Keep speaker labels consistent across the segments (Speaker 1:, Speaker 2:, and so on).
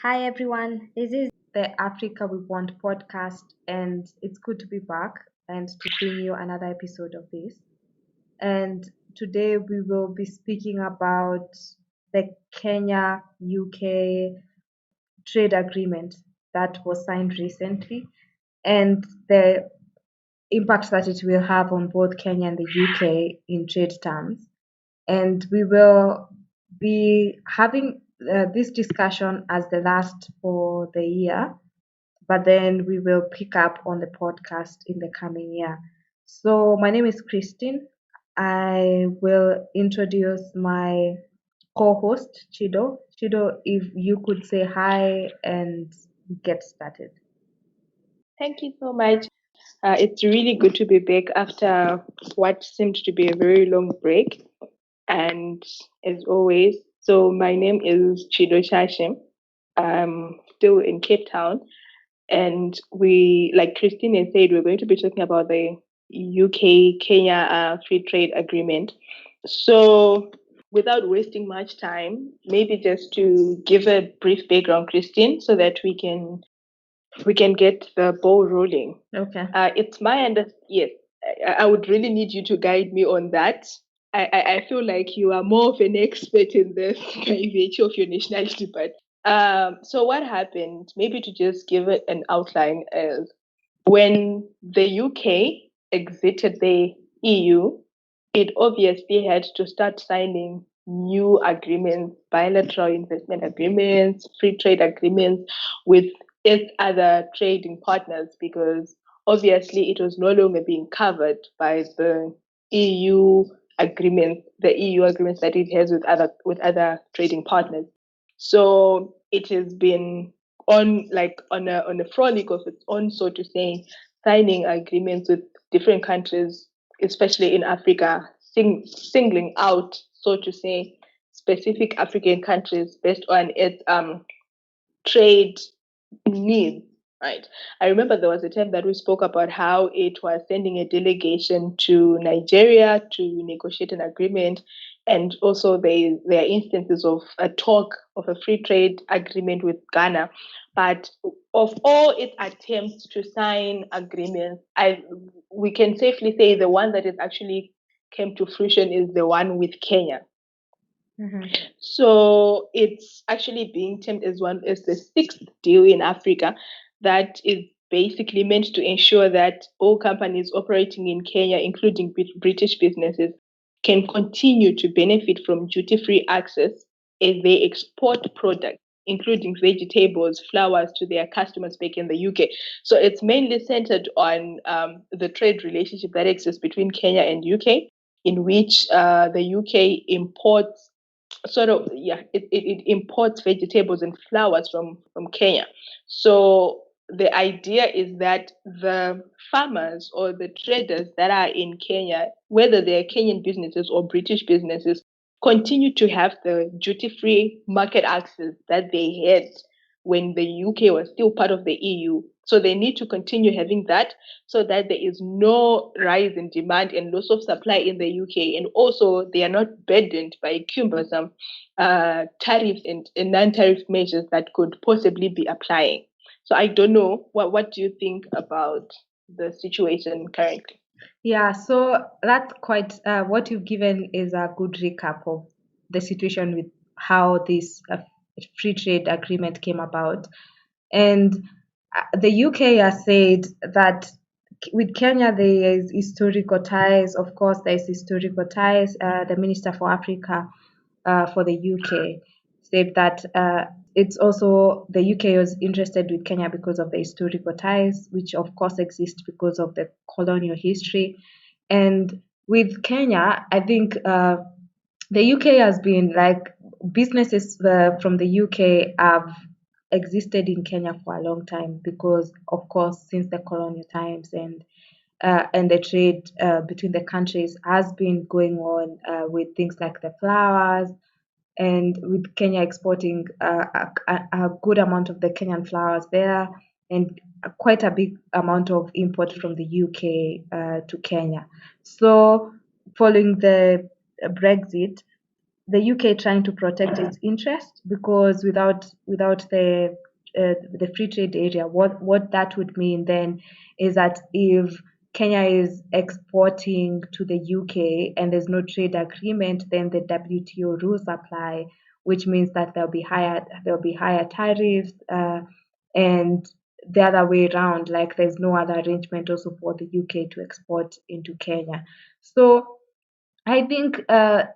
Speaker 1: Hi everyone, this is the Africa We Want podcast, and it's good to be back and to bring you another episode of this. And today we will be speaking about the Kenya UK trade agreement that was signed recently and the impact that it will have on both Kenya and the UK in trade terms. And we will be having this discussion as the last for the year, but then we will pick up on the podcast in the coming year. So, my name is Christine. I will introduce my co host, Chido. Chido, if you could say hi and get started.
Speaker 2: Thank you so much. It's really good to be back after what seemed to be a very long break. And as always, so my name is Chido Shashim. I'm still in Cape Town. And like Christine has said, we're going to be talking about the UK Kenya free trade agreement. So, without wasting much time, maybe just to give a brief background, Christine, so that we can get the ball rolling.
Speaker 1: Okay.
Speaker 2: It's my yes. I would really need you to guide me on that. I feel like you are more of an expert in this by virtue of your nationality. But so what happened? Maybe to just give it an outline is when the UK exited the EU, it obviously had to start signing new agreements, bilateral investment agreements, free trade agreements with its other trading partners because obviously it was no longer being covered by the EU agreements that it has with other trading partners. So it has been on a frolic of its own, so to say, signing agreements with different countries, especially in Africa, singling out, so to say, specific African countries based on its trade needs. Right. I remember there was a time that we spoke about how it was sending a delegation to Nigeria to negotiate an agreement. And also there are instances of a talk of a free trade agreement with Ghana. But of all its attempts to sign agreements, we can safely say the one that has actually came to fruition is the one with Kenya.
Speaker 1: Mm-hmm.
Speaker 2: So it's actually being termed as the sixth deal in Africa that is basically meant to ensure that all companies operating in Kenya, including British businesses, can continue to benefit from duty-free access as they export products, including vegetables, flowers, to their customers back in the UK. So it's mainly centered on the trade relationship that exists between Kenya and UK, in which the UK imports it imports vegetables and flowers from Kenya. So the idea is that the farmers or the traders that are in Kenya, whether they're Kenyan businesses or British businesses, continue to have the duty-free market access that they had when the UK was still part of the EU. So they need to continue having that so that there is no rise in demand and loss of supply in the UK. And also, they are not burdened by cumbersome tariffs and non-tariff measures that could possibly be applying. So I don't know. What do you think about the situation currently?
Speaker 1: Yeah, so that's quite what you've given is a good recap of the situation with how this free trade agreement came about. And the UK has said that with Kenya there is historical ties. Of course, there is historical ties. The Minister for Africa for the UK said that it's also the UK was interested with Kenya because of the historical ties, which of course exist because of the colonial history. And with Kenya, I think the UK has been like businesses from the UK have existed in Kenya for a long time because, of course, since the colonial times and the trade between the countries has been going on with things like the flowers and with Kenya exporting a good amount of the Kenyan flowers there and quite a big amount of import from the UK to Kenya. So, following the Brexit, UK trying to protect its interest, because without the free trade area, what that would mean then is that if Kenya is exporting to the UK and there's no trade agreement, then the WTO rules apply, which means that there'll be higher tariffs, and the other way around, like there's no other arrangement also for the UK to export into Kenya. So I think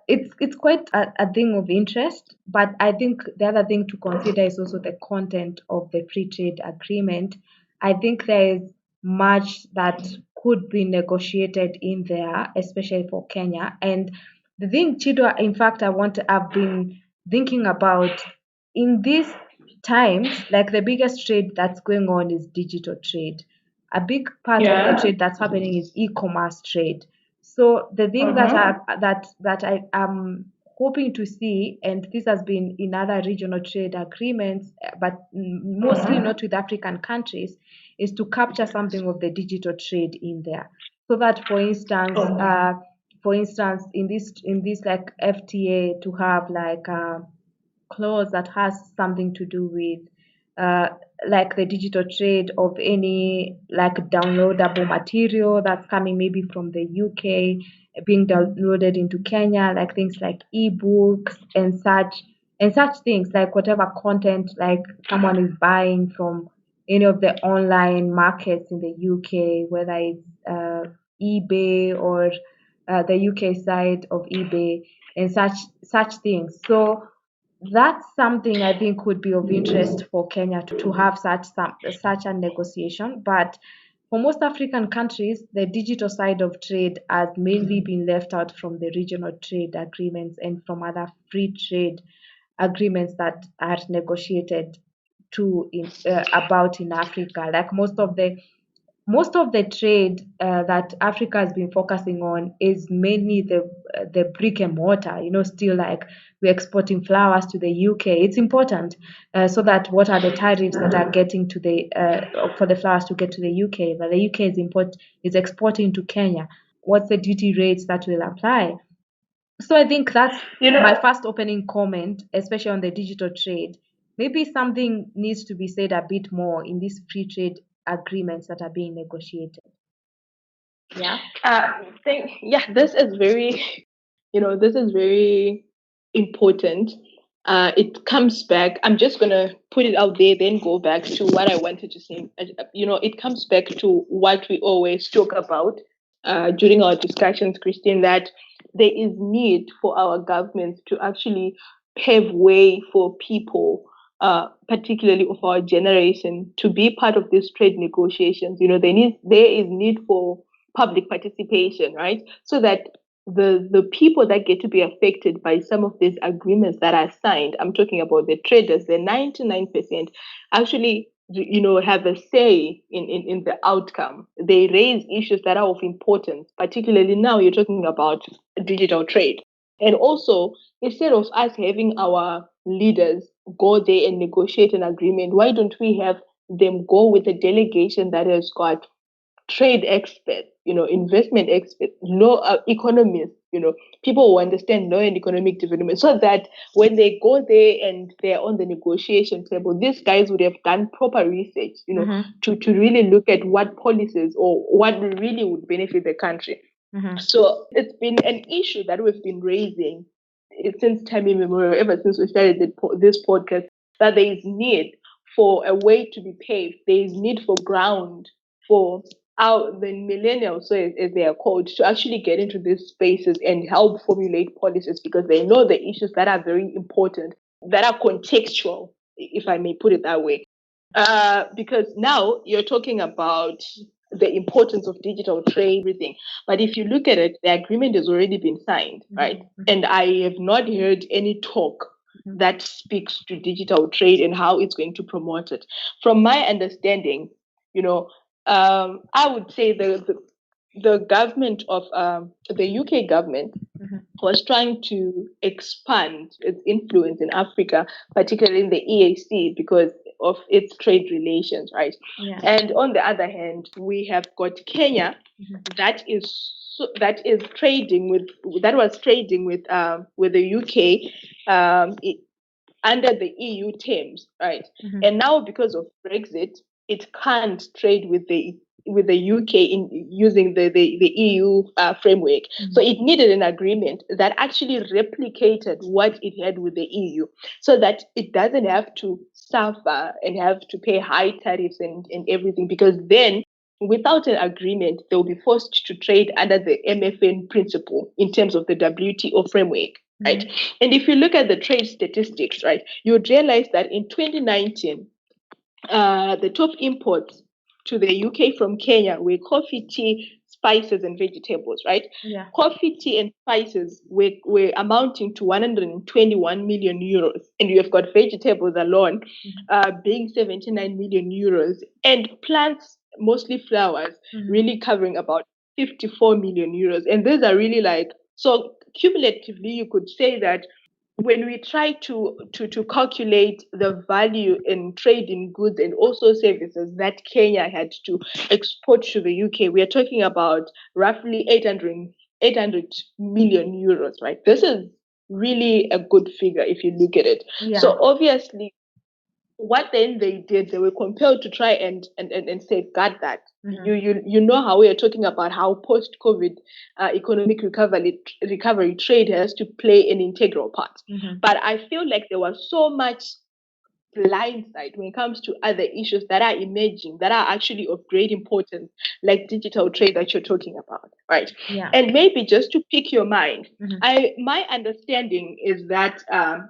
Speaker 1: it's quite a thing of interest, but I think the other thing to consider is also the content of the free trade agreement. I think there is much that could be negotiated in there, especially for Kenya. And the thing, Chido, in fact, I've been thinking about in these times, like the biggest trade that's going on is digital trade. A big part of the
Speaker 2: Yeah.
Speaker 1: trade that's happening is e-commerce trade. So the thing that I am hoping to see, and this has been in other regional trade agreements, but mostly not with African countries, is to capture something of the digital trade in there. So that, for instance, in this like FTA, to have like clause that has something to do with uh, like the digital trade of any like downloadable material that's coming maybe from the UK being downloaded into Kenya, like things like ebooks and such things, like whatever content like someone is buying from any of the online markets in the UK, whether it's eBay or the UK side of eBay and such things. So that's something I think would be of interest for Kenya to have such a negotiation. But for most African countries, the digital side of trade has mainly been left out from the regional trade agreements and from other free trade agreements that are negotiated about in Africa. Like most of the trade that Africa has been focusing on is mainly the brick and mortar. Still, like, we're exporting flowers to the UK. It's important, so that what are the tariffs that are getting to the for the flowers to get to the UK? But the UK is exporting to Kenya. What's the duty rates that will apply? So I think that's my first opening comment, especially on the digital trade. Maybe something needs to be said a bit more in these free trade agreements that are being negotiated. Yeah.
Speaker 2: This is very important. It comes back. I'm just gonna put it out there, then go back to what I wanted to say. It comes back to what we always talk about during our discussions, Christine, that there is need for our governments to actually pave way for people, particularly of our generation, to be part of these trade negotiations. There is need for public participation, right? So that the people that get to be affected by some of these agreements that are signed, I'm talking about the traders, the 99% actually have a say in the outcome. They raise issues that are of importance, particularly now you're talking about digital trade. And also, instead of us having our leaders go there and negotiate an agreement, why don't we have them go with a delegation that has got trade experts, investment experts, law economists, people who understand law and economic development, so that when they go there and they're on the negotiation table, these guys would have done proper research, to really look at what policies or what really would benefit the country. So it's been an issue that we've been raising since time immemorial, ever since we started this podcast, that there is need for a way to be paved. There is need for ground for the millennials, so as they are called, to actually get into these spaces and help formulate policies, because they know the issues that are very important, that are contextual, if I may put it that way. Because now you're talking about the importance of digital trade, everything. But if you look at it, the agreement has already been signed, right? And I have not heard any talk that speaks to digital trade and how it's going to promote it. From my understanding, I would say the government of the UK government was trying to expand its influence in Africa, particularly in the EAC, because of its trade relations, right?
Speaker 1: Yeah.
Speaker 2: And on the other hand, we have got Kenya, that is that is trading with that was trading with the UK under the EU terms, right? And now because of Brexit, it can't trade with the UK in using the EU framework. So it needed an agreement that actually replicated what it had with the EU, so that it doesn't have to suffer and have to pay high tariffs and everything. Because then, without an agreement, they'll be forced to trade under the MFN principle in terms of the WTO framework. Right. And if you look at the trade statistics, right, you would realize that in 2019, the top imports to the UK from Kenya were coffee, tea, spices, and vegetables, right?
Speaker 1: Yeah.
Speaker 2: Coffee, tea, and spices were amounting to 121 million euros. And you have got vegetables alone being 79 million euros, and plants, mostly flowers, really covering about 54 million euros. And these are really so cumulatively, you could say that when we try to calculate the value in trade in goods and also services that Kenya had to export to the UK, we are talking about roughly 800 million euros, right? This is really a good figure if you look at it.
Speaker 1: Yeah.
Speaker 2: So obviously, what then they did, they were compelled to try and safeguard that. You know how we are talking about how post-COVID economic recovery trade has to play an integral part. But I feel like there was so much blind side when it comes to other issues that are emerging that are actually of great importance, like digital trade that you're talking about, right?
Speaker 1: Yeah.
Speaker 2: And maybe just to pick your mind, my understanding is that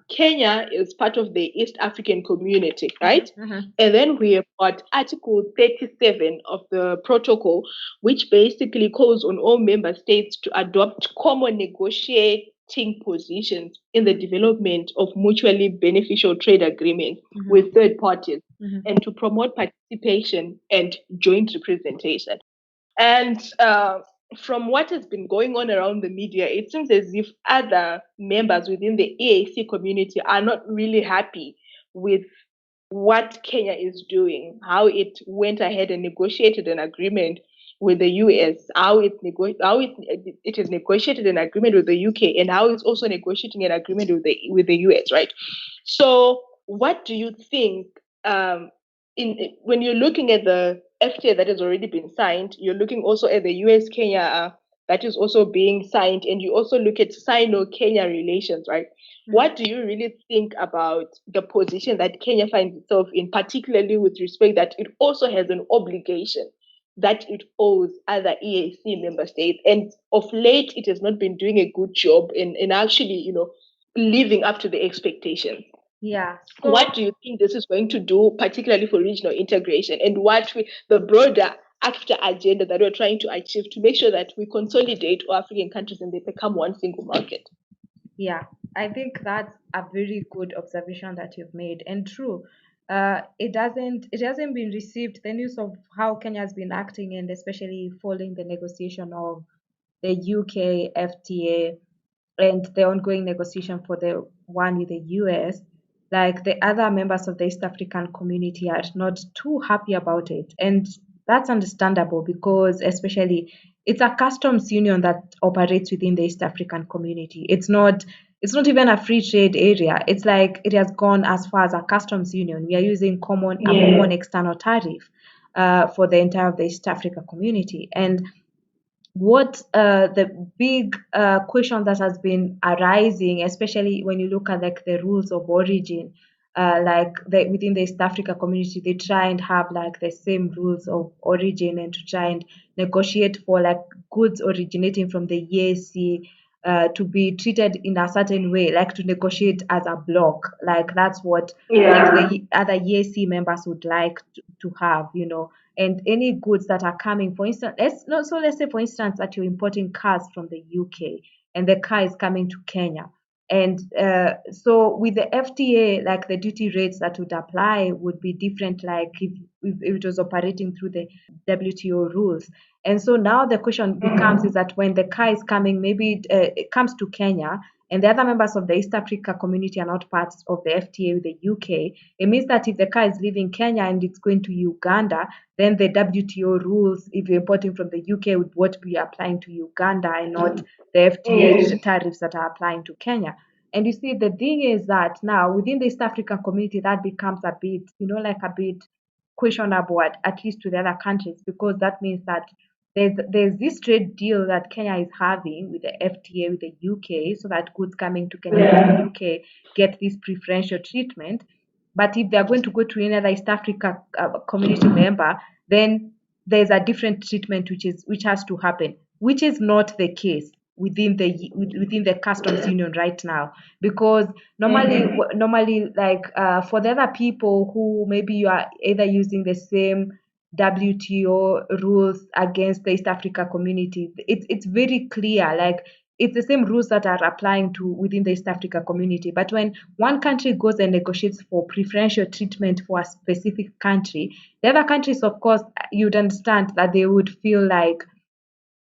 Speaker 2: Kenya is part of the East African community, right? And then we have got Article 37 of the protocol, which basically calls on all member states to adopt common negotiating positions in the development of mutually beneficial trade agreements with third parties and to promote participation and joint representation. And from what has been going on around the media, it seems as if other members within the EAC community are not really happy with what Kenya is doing, how it went ahead and negotiated an agreement with the US, how it has negotiated an agreement with the UK, and how it's also negotiating an agreement with the US, right? So, what do you think? When you're looking at the FTA that has already been signed, you're looking also at the US Kenya that is also being signed, and you also look at Sino-Kenya relations, right? What do you really think about the position that Kenya finds itself in, particularly with respect that it also has an obligation that it owes other EAC member states, and of late it has not been doing a good job in actually, living up to the expectations?
Speaker 1: Yeah. So,
Speaker 2: What do you think this is going to do, particularly for regional integration, and the broader ACTA agenda that we're trying to achieve to make sure that we consolidate all African countries and they become one single market?
Speaker 1: yeah, I think that's a very good observation that you've made, and true. It hasn't been received, the news of how Kenya has been acting, and especially following the negotiation of the UK FTA and the ongoing negotiation for the one with the US. Like, the other members of the East African community are not too happy about it, and that's understandable because, especially, it's a customs union that operates within the East African community. It's not even a free trade area. It's like it has gone as far as a customs union. We are using common external tariff for the entire of the East Africa community. And what the big question that has been arising, especially when you look at like the rules of origin, within the East Africa community, they try and have like the same rules of origin and to try and negotiate for like goods originating from the EAC to be treated in a certain way, like to negotiate as a block. Like, that's what like the other EAC members would like to have, and any goods that are coming, for instance, let's say for instance that you're importing cars from the UK and the car is coming to Kenya. And so with the FTA, like the duty rates that would apply would be different, like if it was operating through the WTO rules. And so now the question becomes is that when the car is coming, maybe it comes to Kenya, and the other members of the East Africa community are not part of the FTA with the UK, it means that if the car is leaving Kenya and it's going to Uganda, then the WTO rules, if you're importing from the UK, would what be applying to Uganda and not the FTA tariffs that are applying to Kenya. And you see, the thing is that now within the East African community, that becomes a bit, like a bit questionable, at least to the other countries, because that means that there's this trade deal that Kenya is having with the FTA with the UK, so that goods coming to Kenya from the UK get this preferential treatment. But if they're going to go to any other East Africa community member, then there's a different treatment which has to happen, which is not the case within the customs union right now, because normally like for the other people who maybe you are either using the same WTO rules against the East Africa community, it's very clear, like it's the same rules that are applying to within the East Africa community. But when one country goes and negotiates for preferential treatment for a specific country, the other countries, of course, you'd understand that they would feel like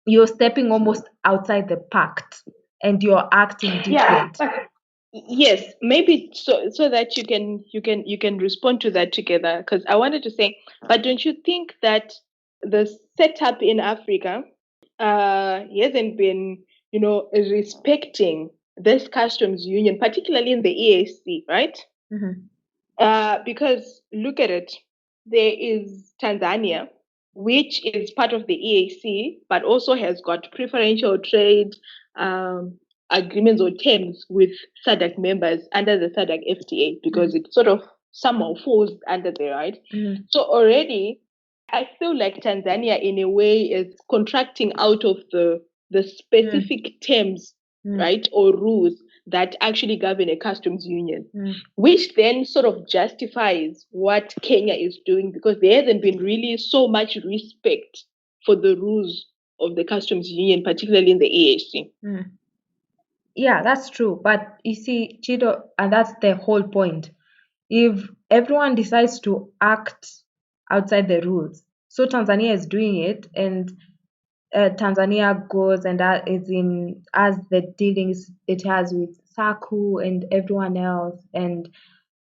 Speaker 1: you're stepping almost outside the pact and you're acting different.
Speaker 2: Yes, maybe so that you can respond to that together, because I wanted to say, but don't you think that the setup in Africa hasn't been, respecting this customs union, particularly in the EAC, right? Because look at it, there is Tanzania, which is part of the EAC, but also has got preferential trade agreements or terms with SADC members under the SADC FTA, because it sort of somehow falls under there, right? So already, I feel like Tanzania, in a way, is contracting out of the specific terms, right, or rules that actually govern a customs union, which then sort of justifies what Kenya is doing, because there hasn't been really so much respect for the rules of the customs union, particularly in the EAC.
Speaker 1: Yeah, that's true. But you see, Chido, and that's the whole point. If everyone decides to act outside the rules, so Tanzania is doing it, and Tanzania goes and is in as the dealings it has with SACU and everyone else, and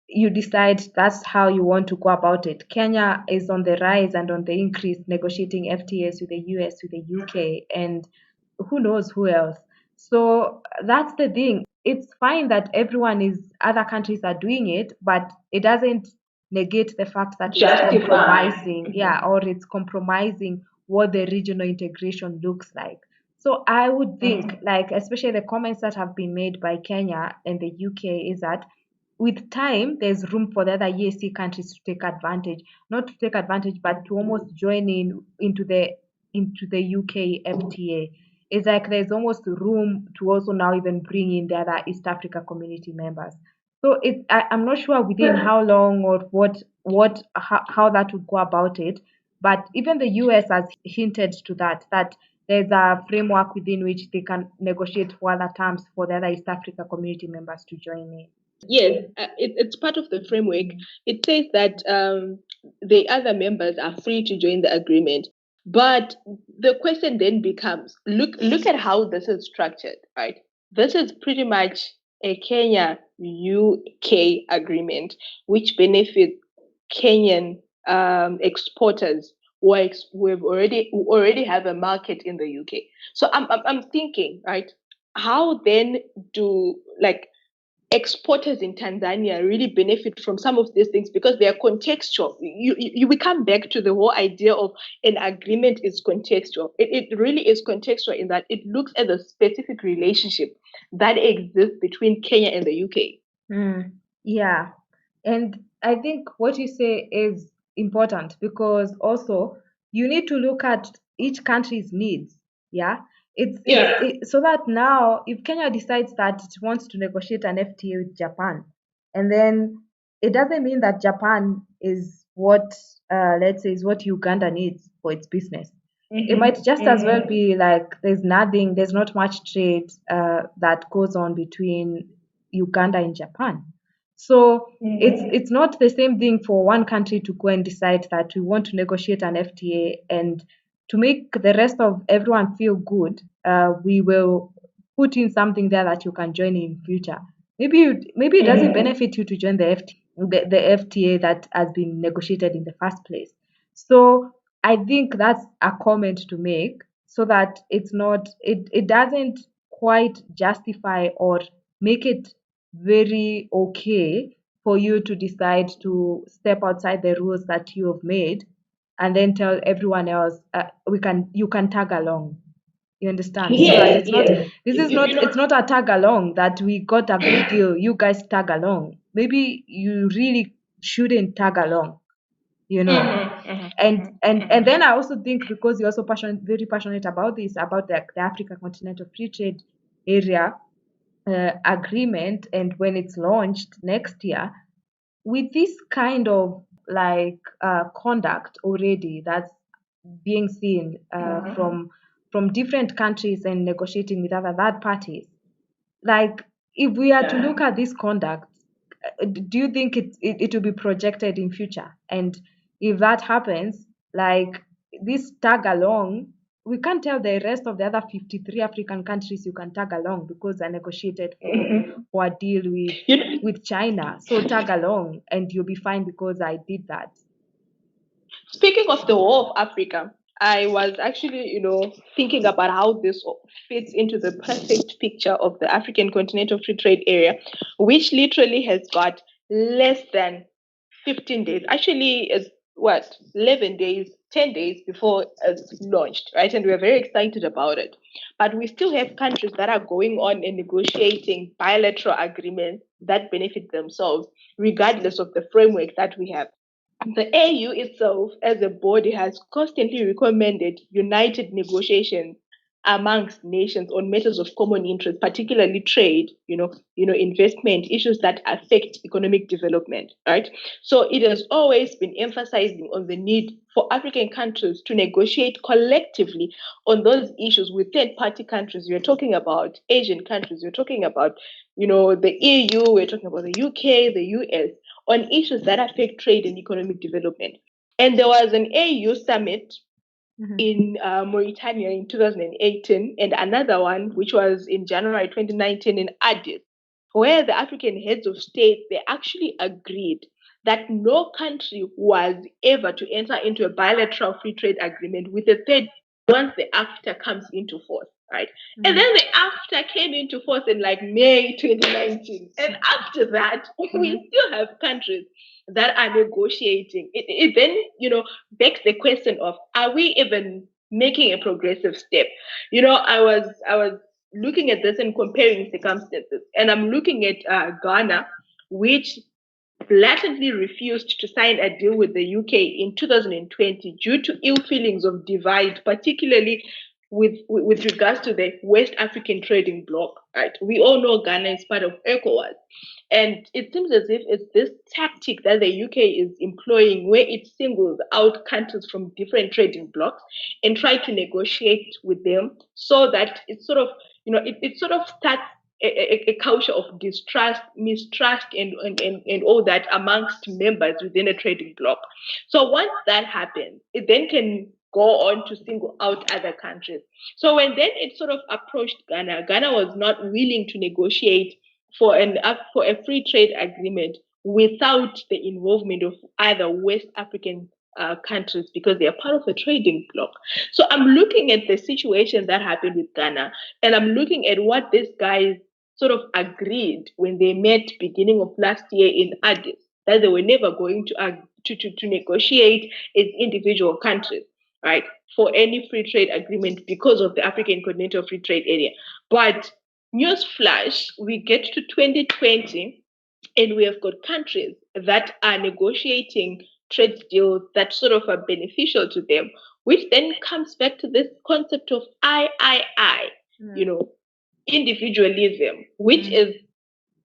Speaker 1: you decide that's how you want to go about it. Kenya is on the rise and on the increase, negotiating FTAs with the US, with the UK, and who knows who else. So that's the thing. It's fine that other countries are doing it, but it doesn't negate the fact that it's compromising, or it's compromising what the regional integration looks like. So I would think, like, especially the comments that have been made by Kenya and the UK, is that with time, there's room for the other EAC countries to take advantage, not to take advantage, but to almost join into the UK FTA. It's like there's almost room to also now even bring in the other East Africa community members. So I'm not sure within how long or how that would go about it, but even the US has hinted to that there's a framework within which they can negotiate for other terms for the other East Africa community members to join in.
Speaker 2: Yes, it's part of the framework. It says that the other members are free to join the agreement. But the question then becomes, look at how this is structured, right? This is pretty much a Kenya-UK agreement, which benefits Kenyan exporters who already have a market in the UK. So I'm thinking, right? How then do exporters in Tanzania really benefit from some of these things, because they are contextual? We come back to the whole idea of an agreement is contextual. It really is contextual in that it looks at the specific relationship that exists between Kenya and the UK.
Speaker 1: Yeah. And I think what you say is important, because also you need to look at each country's needs. Yeah. So that now, if Kenya decides that it wants to negotiate an FTA with Japan, and then it doesn't mean that Japan is let's say, is what Uganda needs for its business. It might just as well be like there's not much trade that goes on between Uganda and Japan. So it's not the same thing for one country to go and decide that we want to negotiate an FTA, and to make the rest of everyone feel good, we will put in something there that you can join in future. Maybe it doesn't benefit you to join the FTA that has been negotiated in the first place. So I think that's a comment to make, so that it doesn't quite justify or make it very okay for you to decide to step outside the rules that you have made, and then tell everyone else, we can you can tag along. You understand? So that
Speaker 2: Yes,
Speaker 1: it's not
Speaker 2: yes.
Speaker 1: this is not it's not a tag along that we got a good deal, you guys tag along. Maybe you really shouldn't tag along, you know. And then I also think, because you're also very passionate about this, about the Africa Continental Free Trade Area agreement, and when it's launched next year, with this kind of like conduct already that's being seen from different countries and negotiating with other third parties, like, if we are to look at this conduct, do you think it will be projected in future? And if that happens, like, this tag along, we can't tell the rest of the other 53 African countries you can tag along because I negotiated for a deal
Speaker 2: You know,
Speaker 1: with China. So tag along and you'll be fine because I did that.
Speaker 2: speaking of the War of Africa, I was actually, thinking about how this fits into the perfect picture of the African Continental Free Trade Area, which literally has got less than 15 days. Actually, it's what, 11 days, 10 days before it's launched, right? And we're very excited about it. But we still have countries that are going on and negotiating bilateral agreements that benefit themselves, regardless of the framework that we have. The AU itself, as a body, has constantly recommended united negotiations amongst nations on matters of common interest, particularly trade, investment, issues that affect economic development, right? So it has always been emphasizing on the need for African countries to negotiate collectively on those issues with third-party countries. You're talking about Asian countries, you're talking about, the EU, we're talking about the UK, the US, on issues that affect trade and economic development. And there was an AU summit
Speaker 1: Mhm.
Speaker 2: in Mauritania in 2018, and another one which was in January 2019 in Addis, where the African heads of state, they actually agreed that no country was ever to enter into a bilateral free trade agreement with a third once the AFTA comes into force, right? And then the AFTA came into force in like May 2019. And after that, we still have countries that are negotiating. It then, begs the question of, are we even making a progressive step? I was looking at this and comparing circumstances, and I'm looking at Ghana, which blatantly refused to sign a deal with the UK in 2020 due to ill feelings of divide, particularly with regards to the West African trading bloc. Right, we all know Ghana is part of ECOWAS, and it seems as if it's this tactic that the UK is employing, where it singles out countries from different trading blocs and try to negotiate with them, so that it sort of, it sort of starts a culture of distrust, mistrust, and all that amongst members within a trading bloc. So once that happens, it then can go on to single out other countries. So when then it sort of approached Ghana, Ghana was not willing to negotiate for a free trade agreement without the involvement of other West African countries, because they are part of a trading bloc. So I'm looking at the situation that happened with Ghana, and I'm looking at what these guys sort of agreed when they met beginning of last year in Addis, that they were never going to negotiate as individual countries, right, for any free trade agreement because of the African Continental Free Trade Area. But newsflash, we get to 2020 and we have got countries that are negotiating trade deals that sort of are beneficial to them, which then comes back to this concept of I, individualism, which is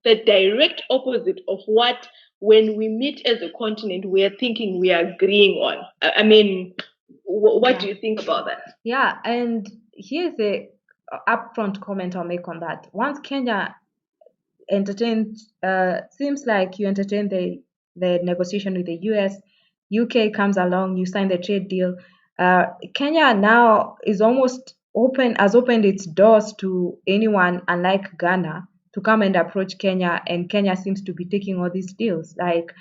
Speaker 2: the direct opposite of what, when we meet as a continent, we are thinking we are agreeing on. I mean, what do you think about that?
Speaker 1: Yeah, and here's a upfront comment I'll make on that. Once Kenya entertained, seems like you entertained the negotiation with the US, UK comes along, you sign the trade deal. Kenya now is almost opened its doors to anyone, unlike Ghana, to come and approach Kenya, and Kenya seems to be taking all these deals. Like,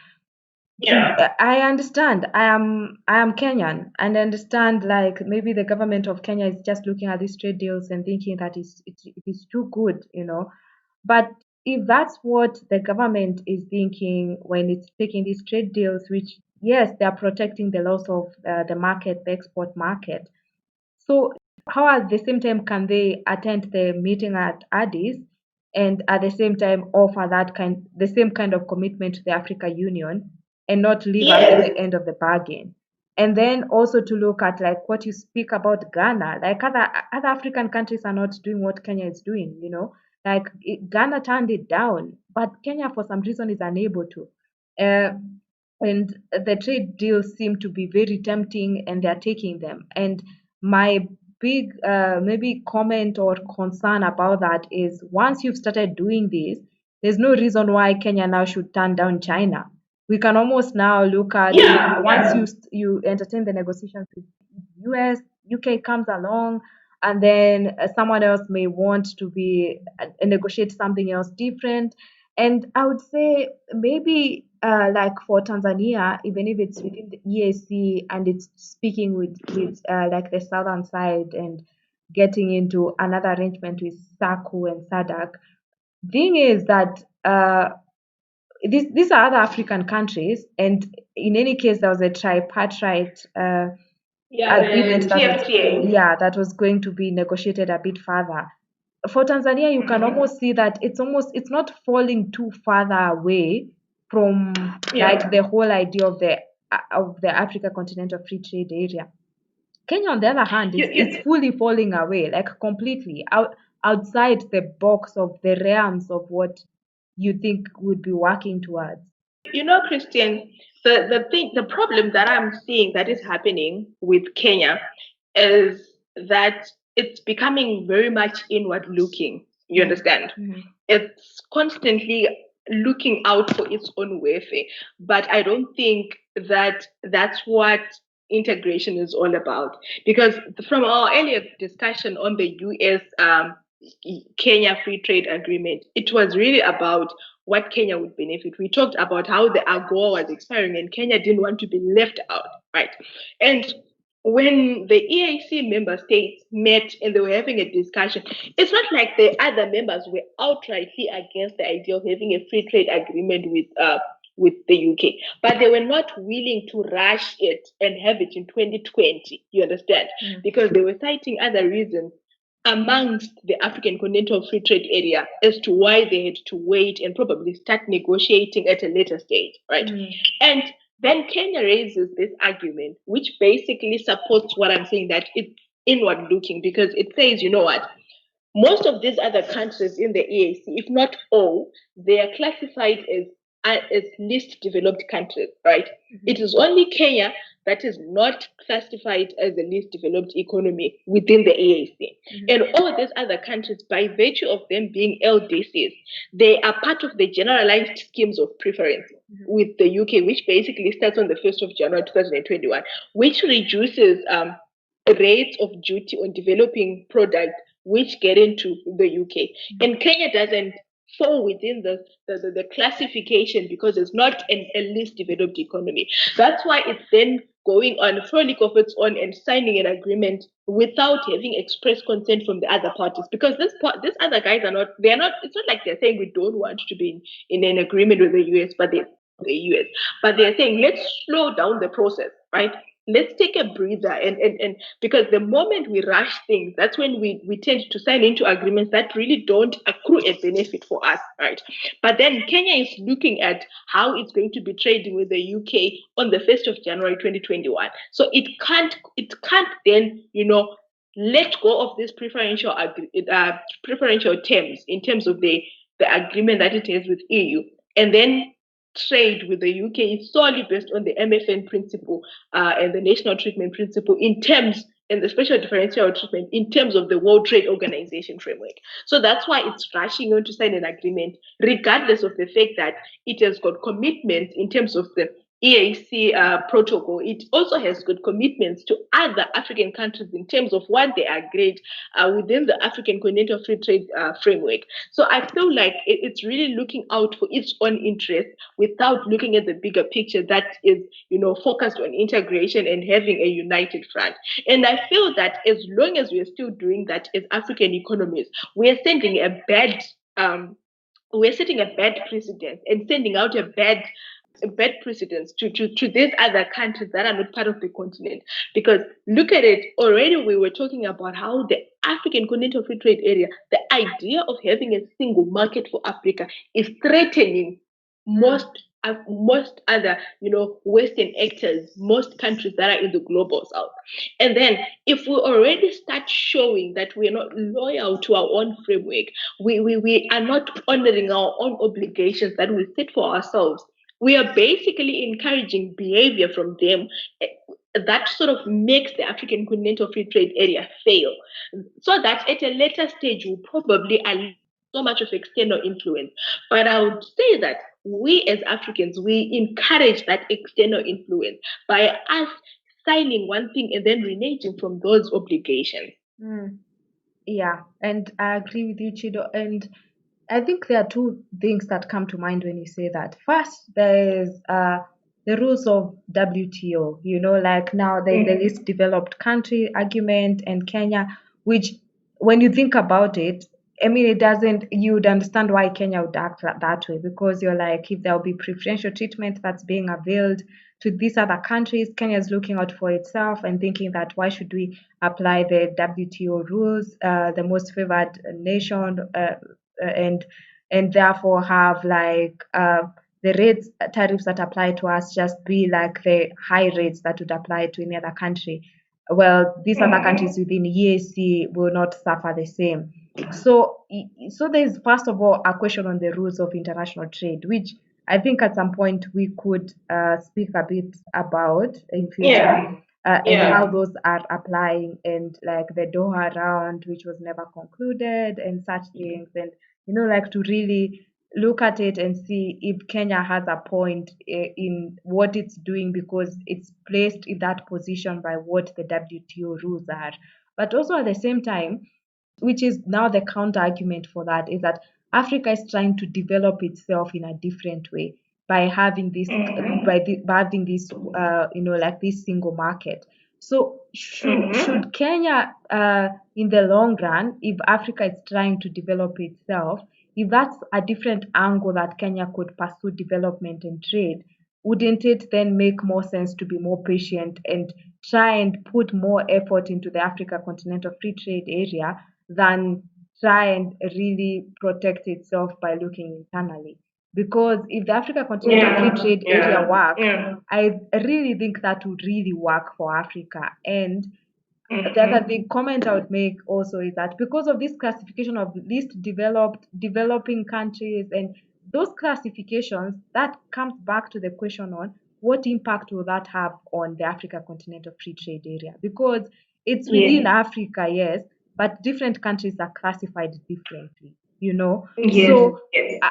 Speaker 1: I understand. I am Kenyan, and I understand, like, maybe the government of Kenya is just looking at these trade deals and thinking that it is too good. But if that's what the government is thinking when it's taking these trade deals, which, yes, they are protecting the laws of the market, the export market. So how at the same time can they attend the meeting at Addis and at the same time offer the same kind of commitment to the Africa Union and not live up to the end of the bargain? And then also to look at, like, what you speak about Ghana, like other African countries are not doing what Kenya is doing. Like, Ghana turned it down, but Kenya for some reason is unable to. Uh, and the trade deals seem to be very tempting, and they're taking them. And my big maybe comment or concern about that is, once you've started doing this, there's no reason why Kenya now should turn down China. We can almost now look at, once you entertain the negotiations with US, UK comes along, and then someone else may want to be negotiate something else different. And I would say maybe, like, for Tanzania, even if it's within the EAC and it's speaking with like the southern side and getting into another arrangement with SACU and SADC. Thing is that these are other African countries, and in any case, there was a tripartite agreement that was going to be negotiated a bit further. For Tanzania, you can almost see that it's not falling too farther away from, like, the whole idea of the Africa Continental Free Trade Area. Kenya, on the other hand, is fully falling away, like, completely outside the box of the realms of what you think would be working towards.
Speaker 2: Christian, the problem that I'm seeing that is happening with Kenya is that it's becoming very much inward looking. You understand? It's constantly looking out for its own welfare. But I don't think that that's what integration is all about. Because from our earlier discussion on the US Kenya Free Trade Agreement, it was really about what Kenya would benefit. We talked about how the AGOA was expiring and Kenya didn't want to be left out, right? And when the EAC member states met and they were having a discussion, it's not like the other members were outrightly against the idea of having a free trade agreement with the UK, but they were not willing to rush it and have it in 2020. You understand? Because they were citing other reasons amongst the African Continental Free Trade Area as to why they had to wait and probably start negotiating at a later stage, right? And then Kenya raises this argument, which basically supports what I'm saying, that it's inward looking, because it says, you know what? Most of these other countries in the EAC, if not all, they are classified as least developed countries, right? It is only Kenya that is not classified as the least developed economy within the EAC. And all these other countries, by virtue of them being LDCs, they are part of the generalized schemes of preference with the UK, which basically starts on the 1st of January 2021, which reduces rates of duty on developing products which get into the UK. And Kenya doesn't fall within the classification because it's not a least developed economy. That's why it's then going on a frolic of its own and signing an agreement without having express consent from the other parties. Because these other guys it's not like they're saying we don't want to be in an agreement with the US, but they're saying let's slow down the process, right? Let's take a breather and because the moment we rush things, that's when we tend to sign into agreements that really don't accrue a benefit for us, right? But then Kenya is looking at how it's going to be trading with the UK on the 1st of January 2021. So it can't then, let go of this preferential terms in terms of the agreement that it has with EU, and then trade with the UK solely based on the MFN principle and the national treatment principle and the special differential treatment in terms of the World Trade Organization framework. So that's why it's rushing on to sign an agreement, regardless of the fact that it has got commitments in terms of the EAC protocol, it also has good commitments to other African countries in terms of what they agreed within the African Continental Free Trade framework. So I feel like it's really looking out for its own interest without looking at the bigger picture that is, focused on integration and having a united front. And I feel that as long as we are still doing that as African economies, we are sending a bad we're setting a bad precedent and sending out a bad precedence to these other countries that are not part of the continent. Because look at it, already we were talking about how the African Continental Free Trade Area, the idea of having a single market for Africa is threatening most most other Western actors, most countries that are in the global south. And then if we already start showing that we're not loyal to our own framework, we are not honoring our own obligations that we set for ourselves, we are basically encouraging behavior from them that sort of makes the African Continental Free Trade Area fail. So that at a later stage will probably allow so much of external influence. But I would say that we as Africans, we encourage that external influence by us signing one thing and then reneging from those obligations.
Speaker 1: Mm. Yeah, and I agree with you, Chido. And I think there are two things that come to mind when you say that. First, there's the rules of WTO. Like now there's the least developed country argument and Kenya, which when you think about it, I mean, it doesn't, you would understand why Kenya would act that way, because you're like, if there will be preferential treatment that's being availed to these other countries, Kenya is looking out for itself and thinking that why should we apply the WTO rules, the most favored nation, and therefore have like the rates tariffs that apply to us just be like the high rates that would apply to any other country. Well, these other countries within EAC will not suffer the same. So there's first of all a question on the rules of international trade, which I think at some point we could speak a bit about in future,
Speaker 2: Yeah.
Speaker 1: and how
Speaker 2: Yeah.
Speaker 1: those are applying, and like the Doha round, which was never concluded, and such things, and like to really look at it and see if Kenya has a point in what it's doing, because it's placed in that position by what the WTO rules are. But also at the same time, which is now the counter argument for that, is that Africa is trying to develop itself in a different way by having this by having this like this single market. So should Kenya in the long run, if Africa is trying to develop itself, if that's a different angle that Kenya could pursue development and trade, wouldn't it then make more sense to be more patient and try and put more effort into the Africa Continental Free Trade Area than try and really protect itself by looking internally? Because if the Africa Continental Free Trade Area works, I really think that would really work for Africa. And the other big comment I would make also is that because of this classification of least developed, developing countries, and those classifications, that comes back to the question on what impact will that have on the Africa Continental Free Trade Area? Because it's within Africa, yes, but different countries are classified differently.
Speaker 2: Yes.
Speaker 1: So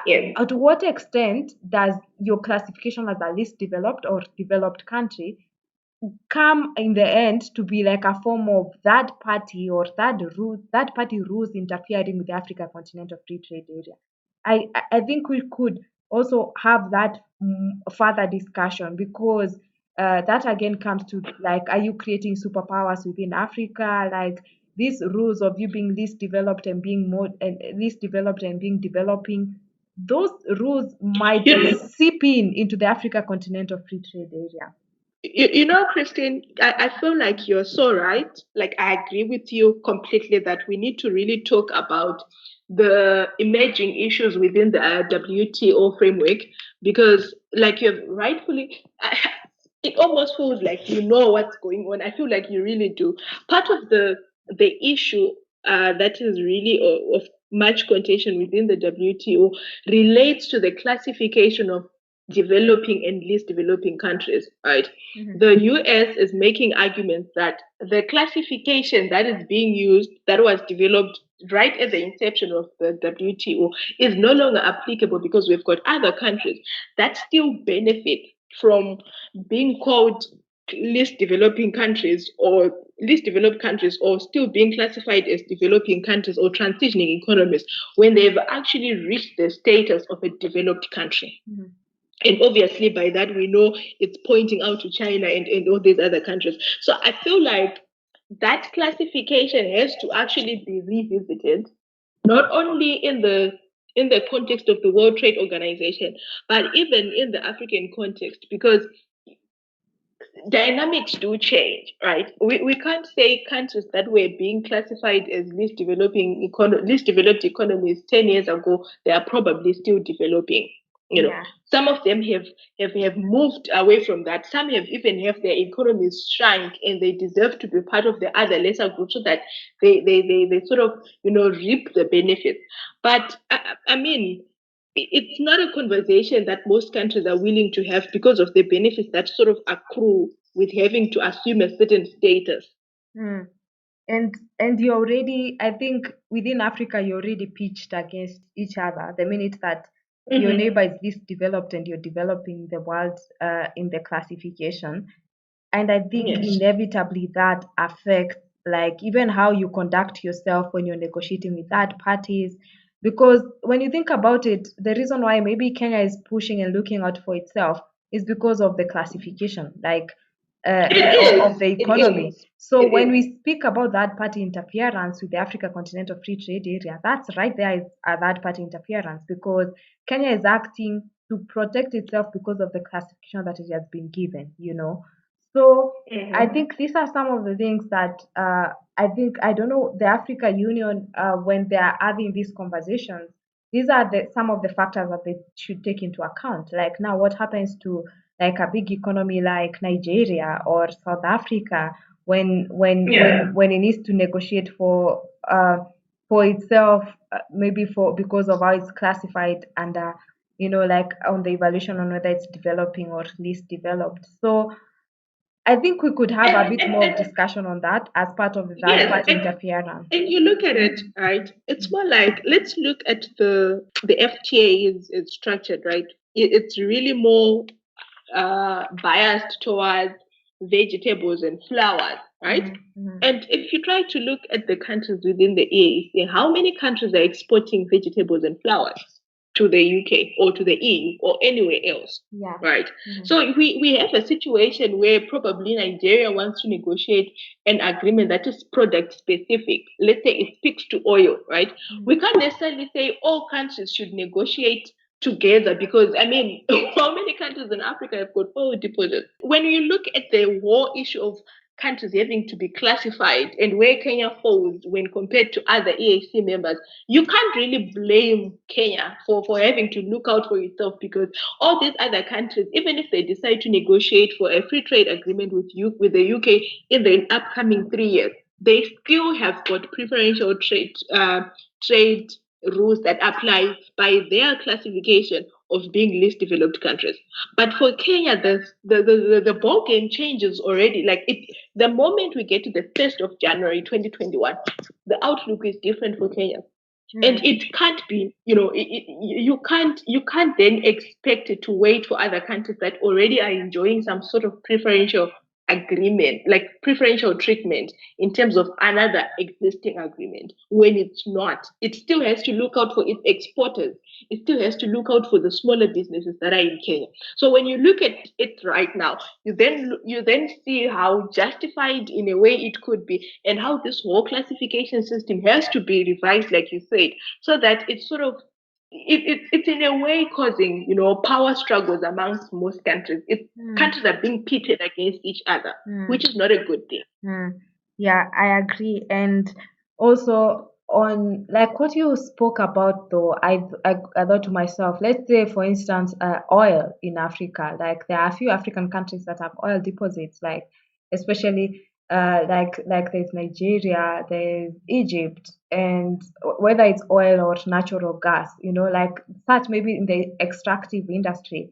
Speaker 2: Yes.
Speaker 1: to what extent does your classification as a least developed or developed country come in the end to be like a form of third party or third party rules interfering with the Africa Continental Free Trade Area? I think we could also have that further discussion, because that again comes to like, are you creating superpowers within Africa? Like these rules of you being least developed and being more and least developed and being developing, those rules might seep in into the Africa Continental Free Trade Area.
Speaker 2: Christine, I feel like you're so right. Like, I agree with you completely that we need to really talk about the emerging issues within the WTO framework, because, like you've rightfully, it almost feels like you know what's going on. I feel like you really do. Part of the issue that is really of much contention within the WTO relates to the classification of developing and least developing countries, right? The US is making arguments that the classification that is being used, that was developed right at the inception of the WTO, is no longer applicable because we've got other countries that still benefit from being called least developing countries or least developed countries, or still being classified as developing countries or transitioning economies, when they've actually reached the status of a developed country.
Speaker 1: Mm.
Speaker 2: And obviously, by that, we know it's pointing out to China and all these other countries. So I feel like that classification has to actually be revisited, not only in the context of the World Trade Organization, but even in the African context, because dynamics do change, right? We can't say countries that were being classified as least developed economies 10 years ago, they are probably still developing.
Speaker 1: Yeah.
Speaker 2: Some of them have moved away from that. Some have even have their economies shrunk, and they deserve to be part of the other lesser group so that they sort of, reap the benefits. But I mean, it's not a conversation that most countries are willing to have because of the benefits that sort of accrue with having to assume a certain status.
Speaker 1: Mm. And you already, I think within Africa, you already pitched against each other the minute that your
Speaker 2: Mm-hmm.
Speaker 1: neighbor is least developed and you're developing the world in the classification. And I think
Speaker 2: Yes.
Speaker 1: inevitably that affects like even how you conduct yourself when you're negotiating with third parties. Because when you think about it, the reason why maybe Kenya is pushing and looking out for itself is because of the classification, like of the
Speaker 2: It
Speaker 1: economy.
Speaker 2: is.
Speaker 1: So
Speaker 2: It
Speaker 1: when
Speaker 2: is.
Speaker 1: we speak about that party interference with the Africa Continental Free Trade Area, that's right there is a that party interference because Kenya is acting to protect itself because of the classification that it has been given. So I
Speaker 2: Mm-hmm.
Speaker 1: think these are some of the things that I think I don't know the Africa Union when they are having these conversations. These are some of the factors that they should take into account. Like now, what happens to like a big economy like Nigeria or South Africa when it needs to negotiate for itself, maybe for because of how it's classified under like on the evaluation on whether it's developing or least developed. So I think we could have a bit more of discussion on that as part of that
Speaker 2: Yes,
Speaker 1: party interference.
Speaker 2: and you look at it, right? It's more like, let's look at the FTA is structured, right? It's really more biased towards vegetables and flowers, right?
Speaker 1: Mm-hmm.
Speaker 2: And if you try to look at the countries within the EAC, how many countries are exporting vegetables and flowers to the UK or to the EU or anywhere else?
Speaker 1: Yeah.
Speaker 2: Right.
Speaker 1: Mm-hmm.
Speaker 2: So we have a situation where probably Nigeria wants to negotiate an agreement that is product specific. Let's say it speaks to oil, right? We can't necessarily say all countries should negotiate together because I mean, how many countries in Africa have got oil deposits? When you look at the whole issue of countries having to be classified and where Kenya falls when compared to other EAC members, you can't really blame Kenya for having to look out for itself because all these other countries, even if they decide to negotiate for a free trade agreement with the UK in the upcoming 3 years, they still have got preferential trade rules that apply by their classification of being least developed countries. But for Kenya, the ball game changes already. Like the moment we get to the 1st of January 2021, the outlook is different for Kenya. And it can't be, you can't then expect it to wait for other countries that already are enjoying some sort of preferential agreement, like preferential treatment in terms of another existing agreement when it's not. It still has to look out for its exporters. It still has to look out for the smaller businesses that are in Kenya. So when you look at it right now, you then see how justified in a way it could be, and how this whole classification system has to be revised, like you said, so that it's sort of it's in a way causing power struggles amongst most countries. Countries are being pitted against each other, which is not a good thing.
Speaker 1: Mm, yeah, I agree. And also on like what you spoke about though, I thought to myself, let's say for instance, oil in Africa. Like there are a few African countries that have oil deposits, like especially like there's Nigeria, there's Egypt, and whether it's oil or natural gas, like such maybe in the extractive industry.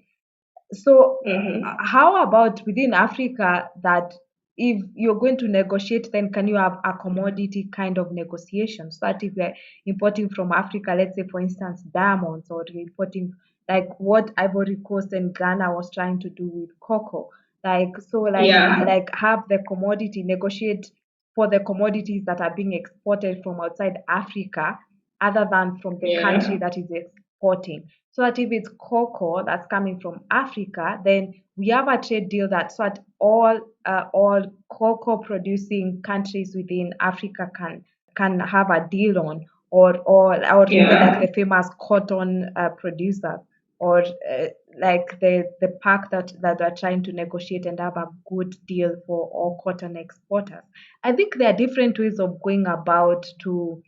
Speaker 1: So,
Speaker 2: Hmm.
Speaker 1: how about within Africa that if you're going to negotiate, then can you have a commodity kind of negotiation? So that if you're importing from Africa, let's say for instance diamonds, or you're importing like what Ivory Coast and Ghana was trying to do with cocoa.
Speaker 2: Yeah.
Speaker 1: Like have the commodity, negotiate for the commodities that are being exported from outside Africa other than from the country
Speaker 2: Yeah.
Speaker 1: that is exporting. So that if it's cocoa that's coming from Africa, then we have a trade deal that so that all cocoa producing countries within Africa can have a deal on, or even like
Speaker 2: Yeah.
Speaker 1: the famous cotton producers, or like the pact that are trying to negotiate and have a good deal for all cotton exporters. I think there are different ways of going about to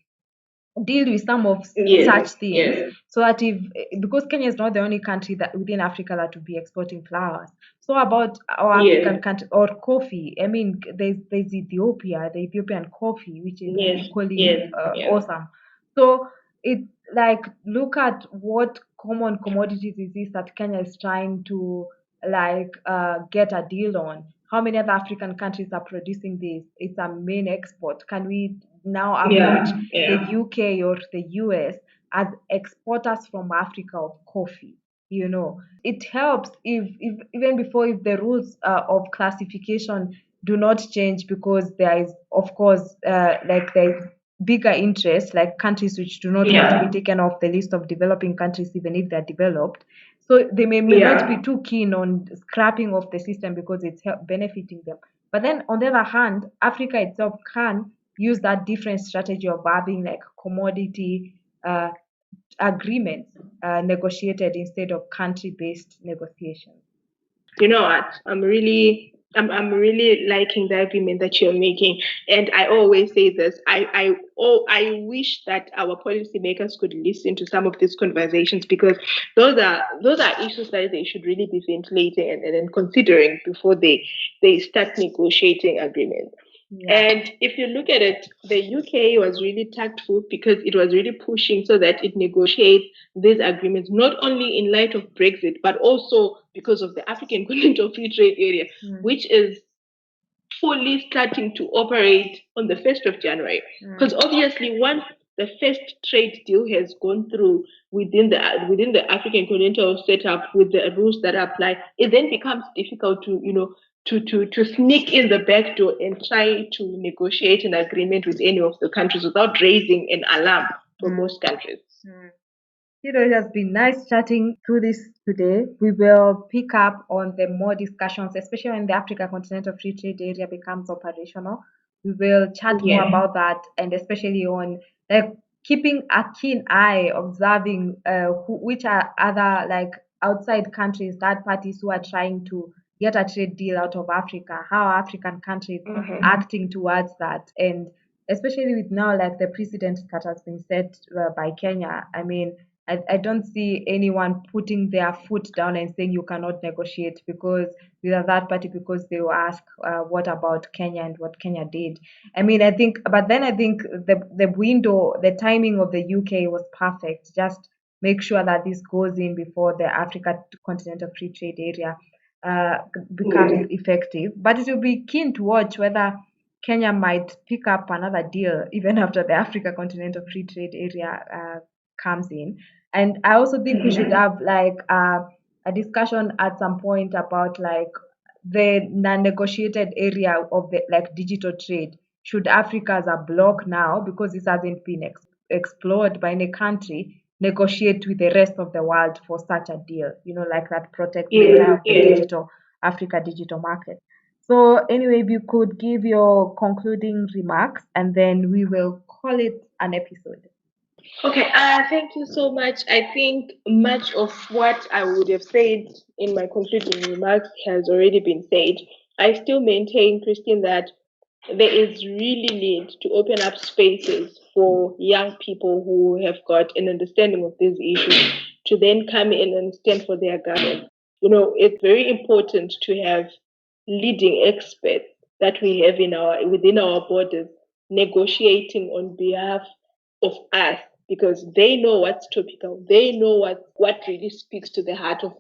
Speaker 1: deal with some of such
Speaker 2: Yes.
Speaker 1: things,
Speaker 2: Yes.
Speaker 1: so that if, because Kenya is not the only country that within Africa that will be exporting flowers. So about our
Speaker 2: Yes.
Speaker 1: African country or coffee, I mean, there's Ethiopia, the Ethiopian coffee, which is
Speaker 2: Yes.
Speaker 1: equally
Speaker 2: Yes. Yes.
Speaker 1: awesome. So it's like, look at what common commodities is this that Kenya is trying to like get a deal on. How many other African countries are producing this? It's a main export. Can we now approach
Speaker 2: Yeah.
Speaker 1: the
Speaker 2: Yeah.
Speaker 1: UK or the US as exporters from Africa of coffee? It helps if even before, if the rules of classification do not change, because there is, of course, like there's bigger interest, like countries which do not want to be
Speaker 2: Yeah.
Speaker 1: taken off the list of developing countries, even if they're developed. So they may not be
Speaker 2: Yeah.
Speaker 1: too keen on scrapping of the system because it's benefiting them. But then on the other hand, Africa itself can use that different strategy of having like commodity uh, agreements negotiated instead of country-based negotiations.
Speaker 2: You know what? I'm really liking the agreement that you're making. And I always say this. I wish that our policymakers could listen to some of these conversations, because those are issues that they should really be ventilating and considering before they start negotiating agreements.
Speaker 1: Yeah.
Speaker 2: And if you look at it, the UK was really tactful because it was really pushing so that it negotiates these agreements, not only in light of Brexit, but also because of the African Continental Free Trade Area,
Speaker 1: Mm,
Speaker 2: which is fully starting to operate on the 1st of January. Because
Speaker 1: mm,
Speaker 2: obviously, once the first trade deal has gone through within the African continental setup with the rules that apply, it then becomes difficult to sneak in the back door and try to negotiate an agreement with any of the countries without raising an alarm for
Speaker 1: mm,
Speaker 2: most countries.
Speaker 1: mm. It has been nice chatting through this today. We will pick up on the more discussions, especially when the Africa Continental Free Trade Area becomes operational. We will chat more
Speaker 2: Yeah.
Speaker 1: about that, and especially on like keeping a keen eye, observing which are other like outside countries, third parties who are trying to get a trade deal out of Africa. How are African countries acting towards that, and especially with now like the precedent that has been set by Kenya. I mean, I don't see anyone putting their foot down and saying you cannot negotiate because with a third party, because they will ask what about Kenya and what Kenya did. I mean, I think the window, the timing of the UK was perfect. Just make sure that this goes in before the Africa Continental Free Trade Area uh, becomes
Speaker 2: Yeah.
Speaker 1: effective. But it will be keen to watch whether Kenya might pick up another deal even after the Africa Continental Free Trade Area comes in. And I also think we should have like a discussion at some point about like the non-negotiated area of the like digital trade. Should Africa as a bloc now, because this hasn't been explored by any country, negotiate with the rest of the world for such a deal? Like that protects the entire
Speaker 2: Yeah.
Speaker 1: of the digital Africa digital market. So anyway, if you could give your concluding remarks, and then we will call it an episode.
Speaker 2: Okay, thank you so much. I think much of what I would have said in my concluding remarks has already been said. I still maintain, Christine, that there is really need to open up spaces for young people who have got an understanding of these issues to then come in and stand for their government. It's very important to have leading experts that we have within our borders negotiating on behalf of us, because they know what's topical, they know what really speaks to the heart of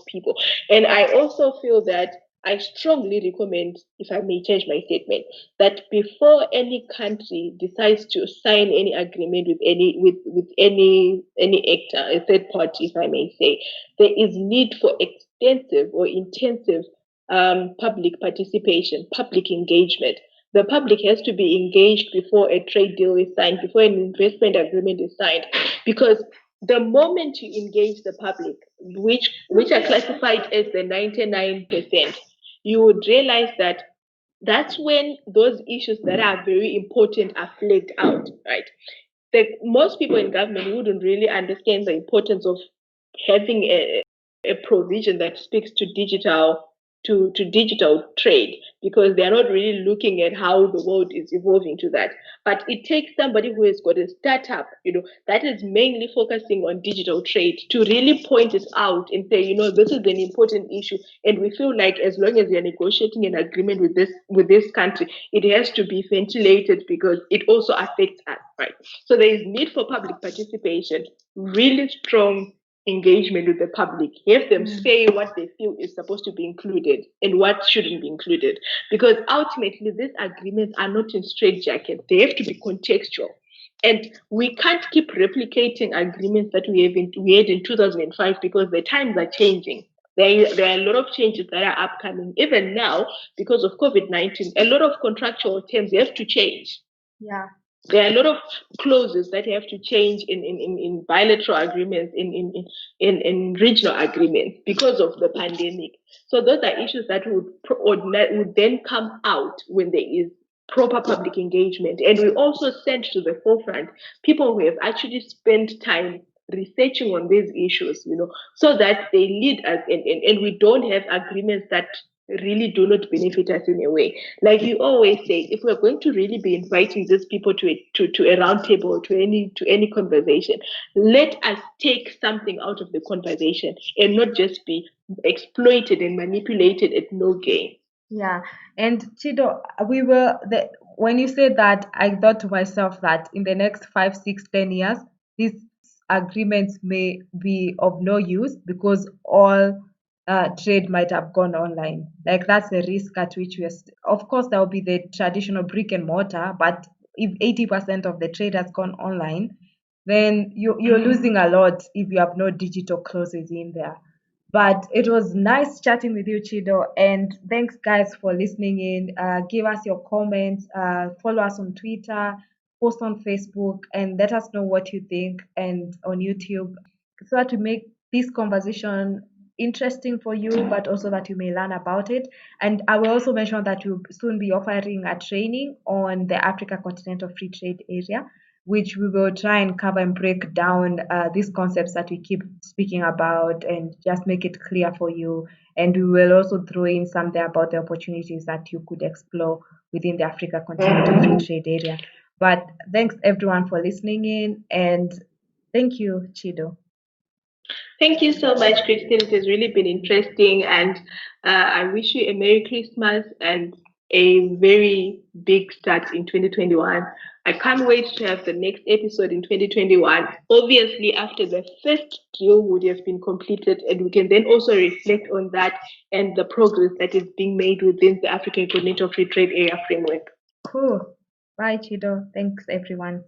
Speaker 2: people. And I also feel that I strongly recommend, if I may change my statement, that before any country decides to sign any agreement with any actor, a third party, if I may say, there is need for extensive or intensive public participation, public engagement. The public has to be engaged before a trade deal is signed, before an investment agreement is signed, because the moment you engage the public, which are classified as the 99%, you would realize that that's when those issues that are very important are flagged out, right? Most people in government wouldn't really understand the importance of having a provision that speaks to digital trade, because they're not really looking at how the world is evolving to that. But it takes somebody who has got a startup, that is mainly focusing on digital trade, to really point it out and say, this is an important issue, and we feel like as long as you're negotiating an agreement with this country, it has to be ventilated because it also affects us, right? So there is need for public participation, really strong engagement with the public, have them say what they feel is supposed to be included and what shouldn't be included. Because ultimately, these agreements are not in straitjackets, they have to be contextual. And we can't keep replicating agreements that we had in 2005, because the times are changing. There are a lot of changes that are upcoming. Even now, because of COVID-19, a lot of contractual terms have to change.
Speaker 1: Yeah.
Speaker 2: There are a lot of clauses that have to change in bilateral agreements, in regional agreements, because of the pandemic. So those are issues that would then come out when there is proper public engagement. And we also send to the forefront people who have actually spent time researching on these issues, so that they lead us, and we don't have agreements that really do not benefit us in a way. Like you always say, if we're going to really be inviting these people to a round table, to any conversation, let us take something out of the conversation and not just be exploited and manipulated at no gain.
Speaker 1: Yeah, and Chido, when you said that, I thought to myself that in the next 5, 6, 10 years, these agreements may be of no use because all trade might have gone online. Like that's the risk at which of course, there will be the traditional brick and mortar, but if 80% of the trade has gone online, then you're losing a lot if you have no digital clauses in there. But it was nice chatting with you, Chido. And thanks, guys, for listening in. Give us your comments, follow us on Twitter, post on Facebook, and let us know what you think, and on YouTube, so that we make this conversation interesting for you, but also that you may learn about it. And I will also mention that we'll soon be offering a training on the Africa Continental Free Trade Area, which we will try and cover and break down these concepts that we keep speaking about and just make it clear for you. And we will also throw in something about the opportunities that you could explore within the Africa Continental Free Trade Area. But thanks everyone for listening in, and thank you, Chido.
Speaker 2: Thank you so much, Christine. It has really been interesting, and I wish you a Merry Christmas and a very big start in 2021. I can't wait to have the next episode in 2021. Obviously, after the first deal would have been completed, and we can then also reflect on that and the progress that is being made within the African Continental Free Trade Area framework.
Speaker 1: Cool. Bye, Chido. Thanks, everyone.